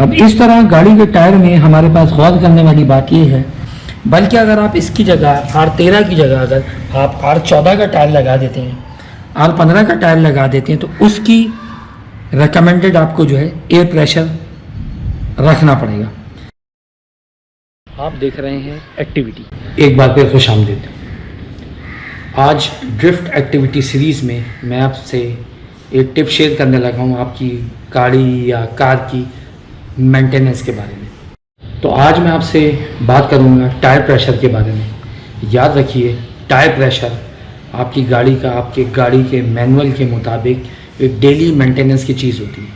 अब इस तरह गाड़ी के टायर में हमारे पास गौर करने वाली बात यह है, बल्कि अगर आप इसकी जगह R13 की जगह अगर आप R14 का टायर लगा देते हैं, R15 का टायर लगा देते हैं, तो उसकी रिकमेंडेड आपको जो है एयर प्रेशर रखना पड़ेगा। आप देख रहे हैं एक्टिविटी। एक बार फिर खुशामदीद। आज ड्रिफ्ट एक्टिविटी सीरीज़ में मैं आपसे एक टिप शेयर करने लगा हूँ आपकी गाड़ी या कार की मेंटेनेंस के बारे में। तो आज मैं आपसे बात करूँगा टायर प्रेशर के बारे में। याद रखिए, टायर प्रेशर आपकी गाड़ी का, आपके गाड़ी के मैनुअल के मुताबिक एक डेली मेंटेनेंस की चीज़ होती है।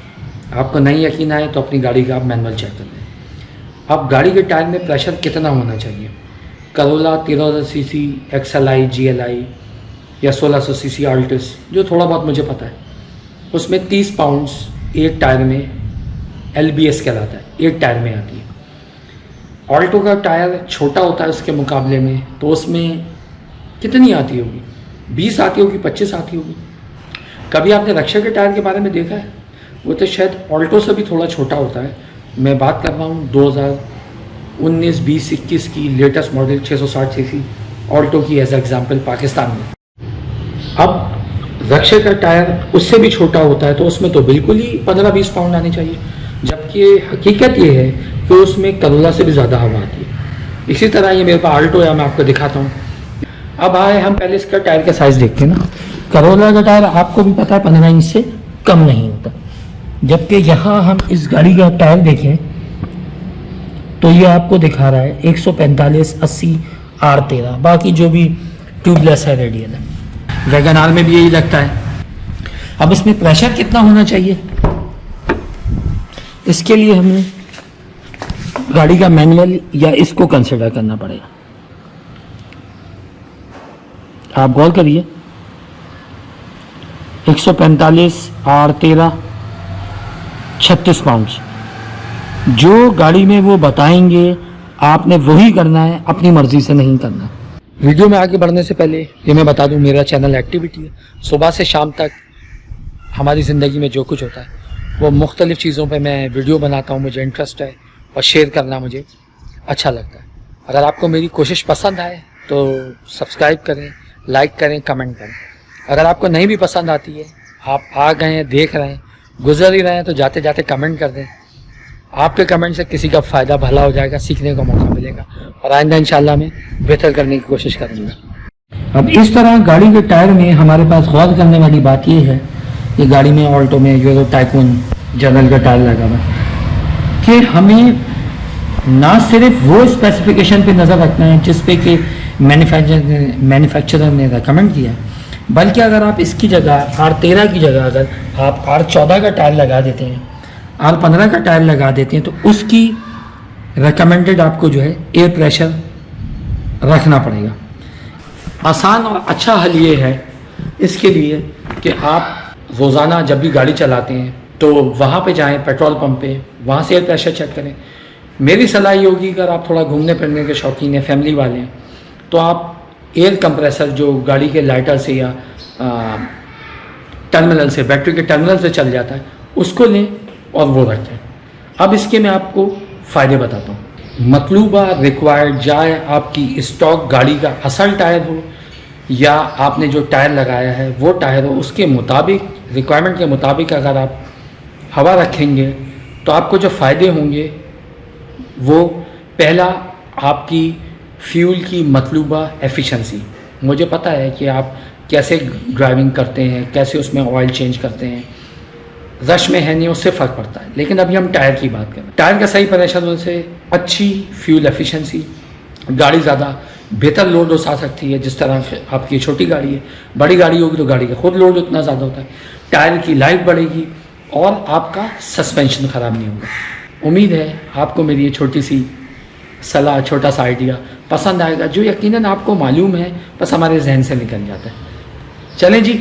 आपको नहीं यकीन आए तो अपनी गाड़ी का आप मैनुअल चेक कर लें। अब गाड़ी के टायर में प्रेशर कितना होना चाहिए? करोला 1300 सीसी XLI GLI या 1600 सीसी आल्टिस, जो थोड़ा बहुत मुझे पता है, उसमें 30 पाउंड्स एक टायर में LBS कहलाता है, एक टायर में आती है। ऑल्टो का टायर छोटा होता है उसके मुकाबले में, तो उसमें कितनी आती होगी? 20 आती होगी, 25 आती होगी। कभी आपने रक्षा के टायर के बारे में देखा है? वो तो शायद ऑल्टो से भी थोड़ा छोटा होता है। मैं बात कर रहा हूँ 2019, 20, 21 की लेटेस्ट मॉडल 660 सीसी ऑल्टो की एज एग्जाम्पल पाकिस्तान में। अब रक्षा का टायर उससे भी छोटा होता है, तो उसमें तो बिल्कुल ही 15-20 पाउंड आने चाहिए, जबकि हकीकत ये है कि उसमें करोला से भी ज़्यादा हवा आती है। इसी तरह ये मेरे पास आल्टो है, मैं आपको दिखाता हूँ। अब आए हम पहले इसका टायर का साइज़ देखते हैं ना। करोला का टायर आपको भी पता है 15 इंच से कम नहीं होता, जबकि यहाँ हम इस गाड़ी का टायर देखें तो ये आपको दिखा रहा है 145/80 R13, बाकी जो भी ट्यूबलेस है रेडियल है। वैगन आर में भी यही लगता है। अब इसमें प्रेशर कितना होना चाहिए, इसके लिए हमें गाड़ी का मैनुअल या इसको कंसिडर करना पड़ेगा। आप गौर करिए, 145 R13 36 पाउंड्स। जो गाड़ी में वो बताएंगे आपने वही करना है, अपनी मर्जी से नहीं करना। वीडियो में आगे बढ़ने से पहले ये मैं बता दूं, मेरा चैनल एक्टिविटी है। सुबह से शाम तक हमारी ज़िंदगी में जो कुछ होता है वो मुख्तलिफ़ चीज़ों पे मैं वीडियो बनाता हूँ। मुझे इंटरेस्ट है और शेयर करना मुझे अच्छा लगता है। अगर आपको मेरी कोशिश पसंद आए तो सब्सक्राइब करें, लाइक करें, कमेंट करें। अगर आपको नहीं भी पसंद आती है, आप आ गए हैं, देख रहे हैं, गुजर ही रहे हैं, तो जाते जाते कमेंट कर दें। आपके कमेंट से किसी का फ़ायदा भला हो जाएगा, सीखने का मौका मिलेगा, और आइंदा इंशाल्लाह मैं बेहतर करने की कोशिश करूँगा। अब इस तरह गाड़ी के टायर में हमारे पास गौर करने वाली बात यह है कि गाड़ी में ऑल्टो में यूरो टाइकून जनरल का टायर लगा हुआ है कि हमें ना सिर्फ वो स्पेसिफिकेशन पे नज़र रखना है जिस पे कि मैन्युफैक्चरर ने रिकमेंड किया है, बल्कि अगर आप इसकी जगह R13 की जगह अगर आप R14 का टायर लगा देते हैं, R15 का टायर लगा देते हैं, तो उसकी रिकमेंडेड आपको जो है एयर प्रेशर रखना पड़ेगा। आसान और अच्छा हल ये है इसके लिए कि आप रोज़ाना जब भी गाड़ी चलाते हैं तो वहाँ पे जाएं, पेट्रोल पंप पे, वहाँ से एयर प्रेशर चेक करें। मेरी सलाह ये होगी, अगर आप थोड़ा घूमने फिरने के शौकीन हैं, फैमिली वाले हैं, तो आप एयर कंप्रेसर जो गाड़ी के लाइटर से या टर्मिनल से, बैटरी के टर्मिनल से चल जाता है, उसको लें और वो रखें। अब इसके मैं आपको फ़ायदे बताता हूँ। मतलूबा रिक्वायर्ड, चाहे आपकी स्टॉक गाड़ी का असल टायर हो या आपने जो टायर लगाया है वो टायर हो, उसके मुताबिक, रिक्वायरमेंट के मुताबिक अगर आप हवा रखेंगे तो आपको जो फ़ायदे होंगे वो, पहला, आपकी फ्यूल की मतलूबा एफिशिएंसी। मुझे पता है कि आप कैसे ड्राइविंग करते हैं, कैसे उसमें ऑयल चेंज करते हैं, रश में है नहीं, उससे फ़र्क पड़ता है। लेकिन अभी हम टायर की बात करें। टायर का सही प्रेशर से अच्छी फ्यूल एफिशिएंसी, गाड़ी ज़्यादा बेहतर लोड उठा सकती है। जिस तरह आपकी छोटी गाड़ी है, बड़ी गाड़ी होगी तो गाड़ी का खुद लोड उतना ज़्यादा होता है, टायर की लाइफ बढ़ेगी और आपका सस्पेंशन ख़राब नहीं होगा। उम्मीद है आपको मेरी ये छोटी सी सलाह, छोटा सा आइडिया पसंद आएगा, जो यकीनन आपको मालूम है, बस हमारे जहन से निकल जाता है। चलें जी,